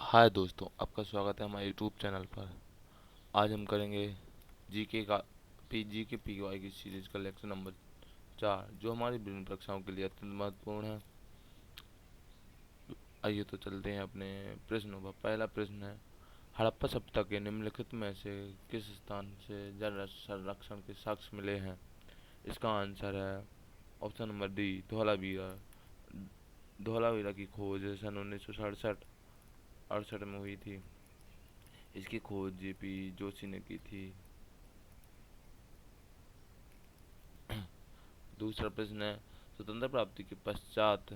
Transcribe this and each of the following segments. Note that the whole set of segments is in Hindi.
हाय दोस्तों, आपका स्वागत है हमारे यूट्यूब चैनल पर। आज हम करेंगे जीके का जीके पीवाई की सीरीज का लेक्चर नंबर 4, जो हमारी विभिन्न परीक्षाओं के लिए अत्यंत महत्वपूर्ण है। आइए तो चलते हैं अपने प्रश्नों पर। पहला प्रश्न है, हड़प्पा सभ्यता के निम्नलिखित में से किस स्थान से जल संरक्षण के साक्ष्य मिले हैं? इसका आंसर है option number D, Dholavira. Dholavira की खोज सन 1967 68 में हुई थी। इसकी खोज जेपी जोशी ने की थी। दूसरा प्रश्न है, स्वतंत्र प्राप्ति के पश्चात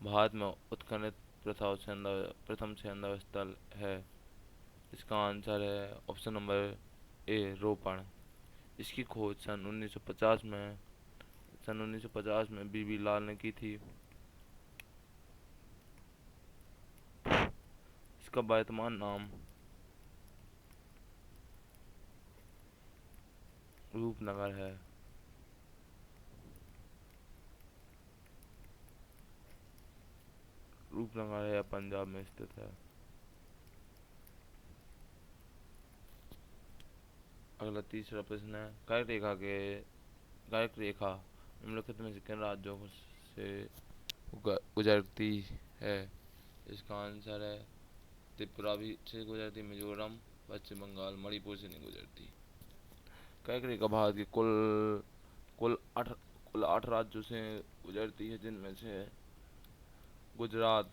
भारत में उत्खनन प्रथा प्रथम सेंधा स्थल है। इसका आंसर है ऑप्शन नंबर ए, रोपण। इसकी खोज सन 1950 में बीबी लाल ने की थी। इसका वर्तमान नाम रूपनगर है। रूपनगर है, पंजाब में स्थित है। अगला तीसरा प्रश्न है, कर्क रेखा निम्नलिखित में से किन राज्यों से गुजरती है? इसका आंसर है त्रिपुरा भी से गुजरती, मिजोरम, पश्चिम बंगाल, मणिपुर से नहीं गुजरती। कर्क रेखा भारत के कुल आठ कुल 8 राज्यों से गुजरती है, जिनमें से गुजरात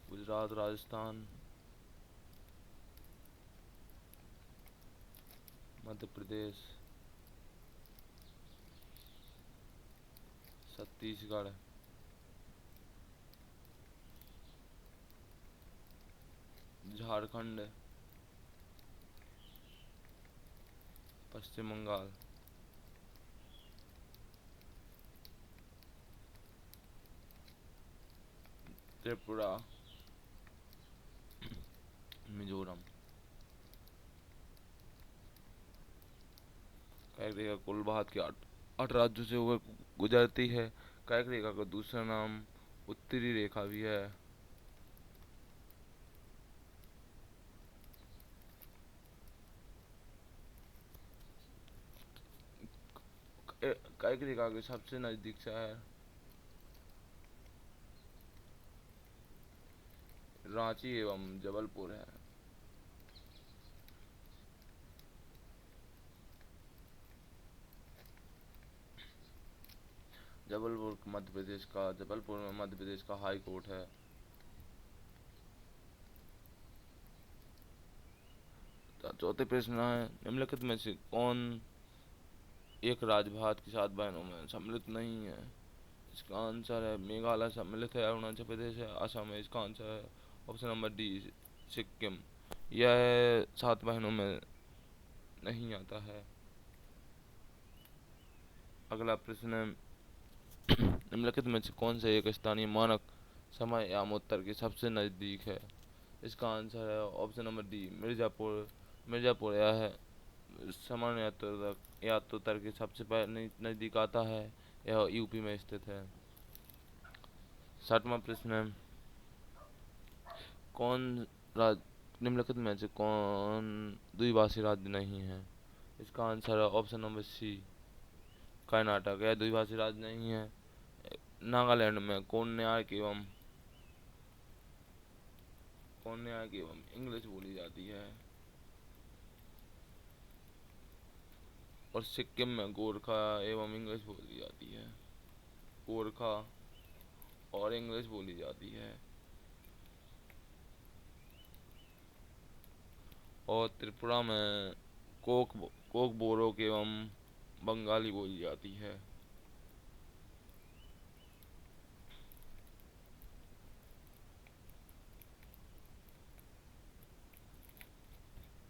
गुजरात, राजस्थान, मध्य प्रदेश, छत्तीसगढ़, झारखंड, पश्चिम बंगाल, त्रिपुरा, मिजोरम। कर्क रेखा कुल भारत के आठ राज्यों से होकर गुजरती है। कर्क रेखा का दूसरा नाम उत्तरी रेखा भी है। कर्क रेखा के सबसे नजदीक शहर रांची एवं जबलपुर है। जबलपुर में मध्य प्रदेश का हाई कोर्ट है। चौथे प्रश्न है, निम्नलिखित में से कौन एक राज्य भारत की 7 बहनों में सम्मिलित नहीं है? इसका आंसर है मेघालय सम्मिलित है, अरुणाचल प्रदेश है, असम है। इसका आंसर है ऑप्शन नंबर डी, सिक्किम। यह 7 बहनों में नहीं आता है। अगला प्रश्न है, निम्नलिखित में से कौन से एक स्थानीय मानक समय यामोत्तर के सबसे नज़दीक है? इसका आंसर है option number D, Mirzapur. Mirzapur यह सामान्य यात्रोत्तर के सबसे नज़दीक आता है। यह यूपी में स्थित है। 60वां प्रश्न है, कौन निम्नलिखित में से कौन द्विभाषी राज्य नहीं है? इसका आंसर है ऑप्शन नंबर सी, कर्नाटक। यह द्विभाषी राज्य नहीं है। नागालैंड में कोन्याक एवं इंग्लिश बोली जाती है। और सिक्किम में गोरखा एवं इंग्लिश बोली जाती है। गोरखा और इंग्लिश बोली जाती है। और त्रिपुरा में कोक बोरोक एवं बंगाली बोली जाती है।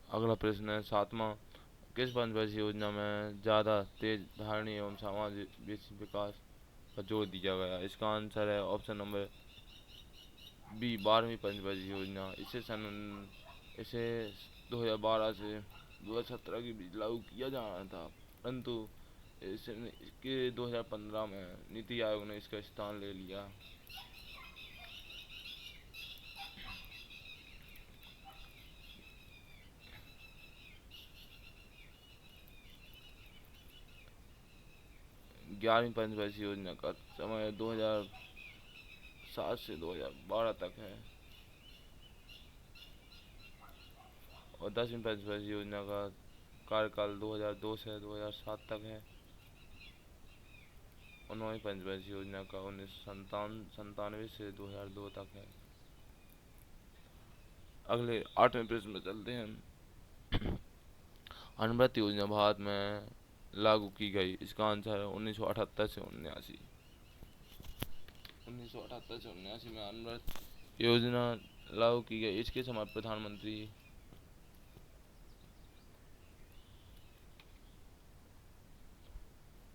अगला प्रश्न है 7वां, किस पंचवर्षीय योजना में ज़्यादा तेज धारणीय एवं समावेशी विकास पर जोर दिया गया? इसका आंसर है ऑप्शन नंबर बी, 12वीं पंचवर्षीय योजना। इसे 2012 से 2017 के बीच लागू किया जाना था, परंतु इसके 2015 में नीति आयोग ने इसका स्थान ले लिया। 11वीं पंचवर्षीय योजना का समय 2007 से 2012 तक है और 10वीं पंचवर्षीय योजना का कार्यकाल 2002 से 2007 तक है और 9वीं पंचवर्षीय योजना का 1997 से 2002 तक है। अगले 8वें प्रश्न में चलते हैं। अनवरत योजना भारत में लागू की गई, इसका आंसर है 1978 से 79। 1978 से 79 में अनवरत योजना लागू की गई। इसके समय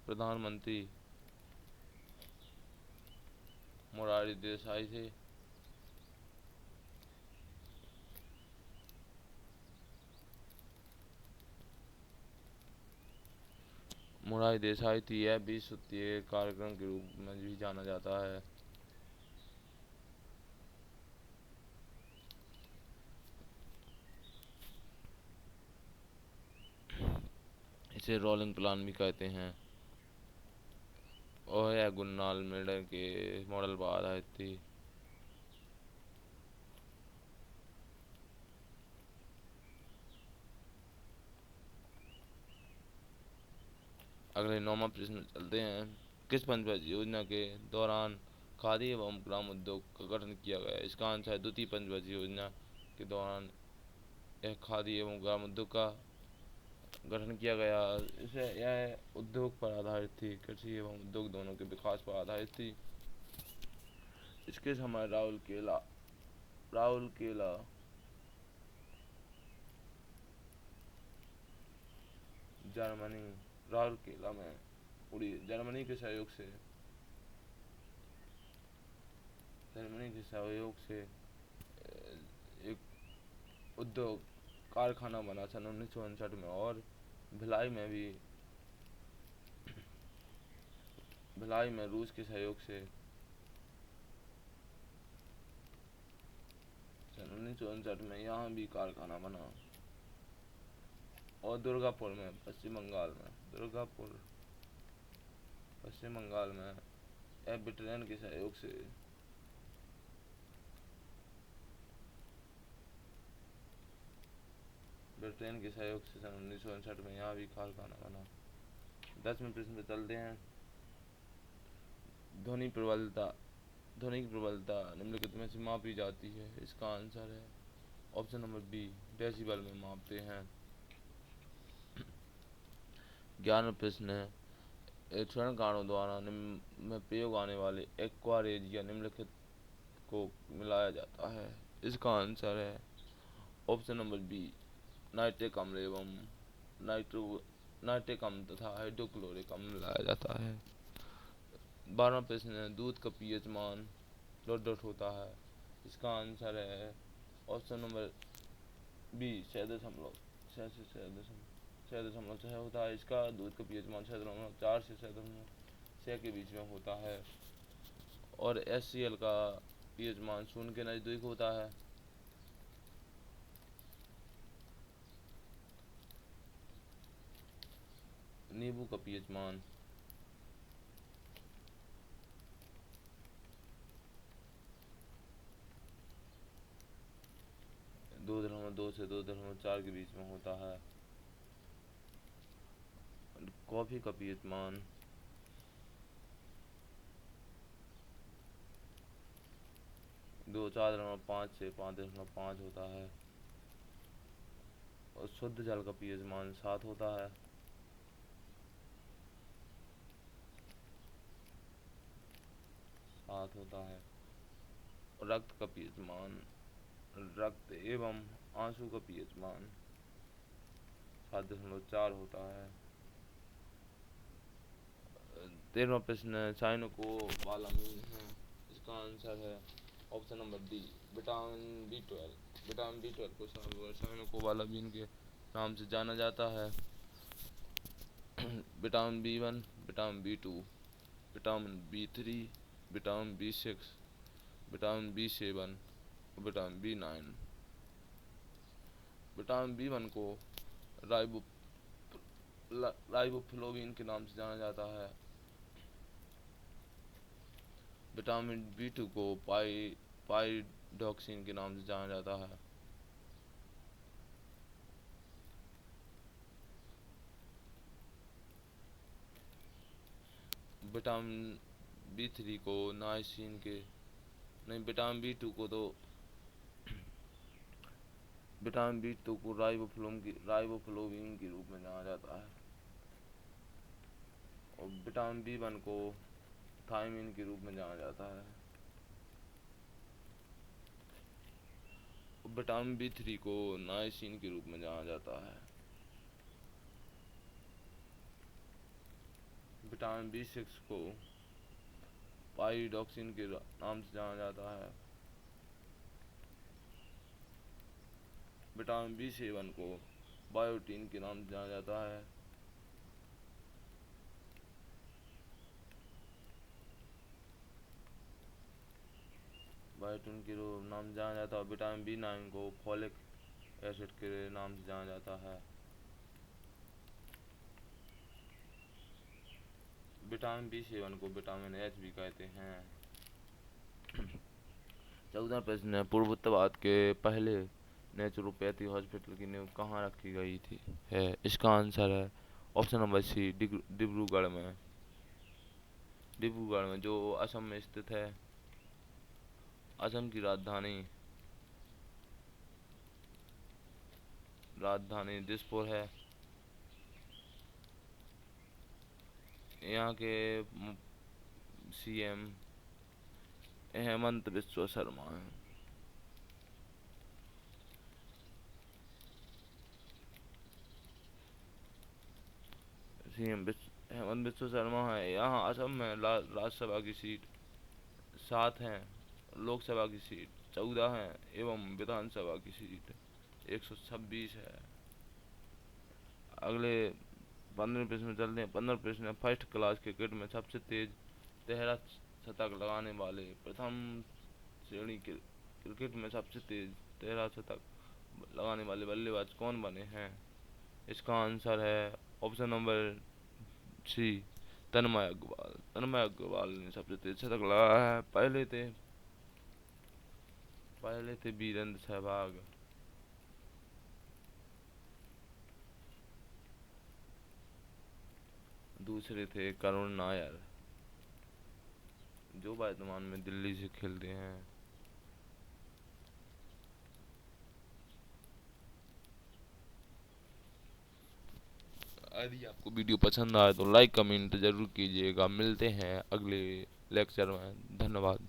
प्रधानमंत्री मोरारजी देसाई थे। मोरारजी देसाई थी। यह 20 सूत्रीय कार्यक्रम के रूप में भी जाना जाता है। इसे रोलिंग प्लान भी कहते हैं और यह गुन्नाल मेडर के मॉडल पर आधारित थी। अगले 9वां प्रश्न चलते हैं। किस पंचवर्षीय योजना के दौरान खादी एवं ग्राम उद्योग का गठन किया गया? इसका आंसर है द्वितीय पंचवर्षीय योजना के दौरान यह खादी एवं ग्राम उद्योग का गठन किया गया। इसे यह उद्योग पर आधारित थी, कृषि एवं उद्योग दोनों के विकास पर आधारित थी। इसके समय राहुल केला जर्मनी राउरकेला में उड़ी। जर्मनी के सहयोग से एक उद्योग कारखाना बना सन 1959 में और भिलाई में रूस के सहयोग से सन 1959 में यहाँ भी कारखाना बना। और दुर्गापुर में पश्चिम बंगाल में यह ब्रिटेन के सहयोग से सन 1959 में यहाँ भी कारखाना बना। 10वें प्रश्न पे चलते हैं। ध्वनि की प्रबलता निम्नलिखित में से मापी जाती है। इसका आंसर है ऑप्शन नंबर बी, डेसिबल में मापते हैं। 11वां प्रश्न है। क्षणकारों द्वारा निम्न में प्रयोग आने वाले एक्वारेजिया निम्नलिखित को मिलाया जाता है। इसका आंसर है ऑप्शन नंबर बी, नाइट्रिक अम्ल एवं नाइट्रिक अम्ल तथा हाइड्रोक्लोरिक अम्ल मिलाया जाता है। 12वां प्रश्न है। दूध का पीएच मान डॉट होता है। इसका आंसर है ऑप्शन नंबर बी, 6.6 होता है। इसका दूध का पीएच मान 6.4 से 6.6 के बीच में होता है और HCl का पीएच मान 0 के नजदीक होता है। नींबू का पीएच मान 2.2 से 2.4 के बीच में होता है। कॉफी का पीएच मान 4.5 से 5.5 होता है और शुद्ध जल का पीएच मान 7 होता है। और रक्त एवं आंसू का पीएच मान 7.4 होता है। 13वां प्रश्न साइनोकोबालामीन है। इसका आंसर है option number D, vitamin B12 को साइनोकोबालामीन के नाम से जाना जाता है। Vitamin B1, vitamin B2, vitamin B3, vitamin B6, vitamin B7, vitamin B9। Vitamin B1 को राइबोफ्लोविन के नाम से जाना जाता है। विटामिन बी 2 को पाइरोक्सिन के नाम से जाना जाता है। विटामिन बी 3 को नाइसिन के नहीं, विटामिन बी 2 को राइबोफ्लोविन के रूप में जाना जाता है। और विटामिन बी 1 को थायमिन के रूप में जाना जाता है। विटामिन बी 3 को नाइसिन के रूप में जाना जाता है। विटामिन बी 6 को पाइरोक्सिन के नाम से जाना जाता है। विटामिन बी 7 को बायोटीन के नाम से जाना जाता है। बायोटीन के नाम से जाना जाता है। विटामिन बी 9 को फोलिक एसिड के नाम से जाना जाता है। विटामिन बी 7 को विटामिन एच भी कहते हैं। 14 प्रश्न है, पूर्वोत्तरवाद के पहले नेचुरोपैथी हॉस्पिटल की नींव कहाँ रखी गई थी है? इसका आंसर है ऑप्शन नंबर सी, डिब्रूगढ़ में। डिब्रूगढ़ में, जो असम में स्थित है। असम की राजधानी दिसपुर है। यहाँ के सीएम हेमंत बिस्वा शर्मा है। सीएम हेमंत बिस्वा शर्मा है। यहाँ असम में राज्यसभा की सीट 7 हैं, लोकसभा की सीट 14 हैं एवं विधानसभा की सीट 126 है। अगले 15 प्रश्न में चलते हैं। 15 प्रश्न है, फर्स्ट क्लास क्रिकेट में सबसे तेज तिहरा शतक लगाने वाले प्रथम श्रेणी के क्रिकेट में सबसे तेज तिहरा शतक लगाने वाले बल्लेबाज कौन बने हैं? इसका आंसर है ऑप्शन नंबर सी, तन्मय अग्रवाल। तन्मय अग्रवाल ने सबसे तेज शतक लगाया है। पहले थे वीरेंद्र सहवाग। दूसरे थे करुण नायर, जो वर्तमान में दिल्ली से खेलते हैं। यदि आपको वीडियो पसंद आए तो लाइक कमेंट जरूर कीजिएगा। मिलते हैं अगले लेक्चर में। धन्यवाद।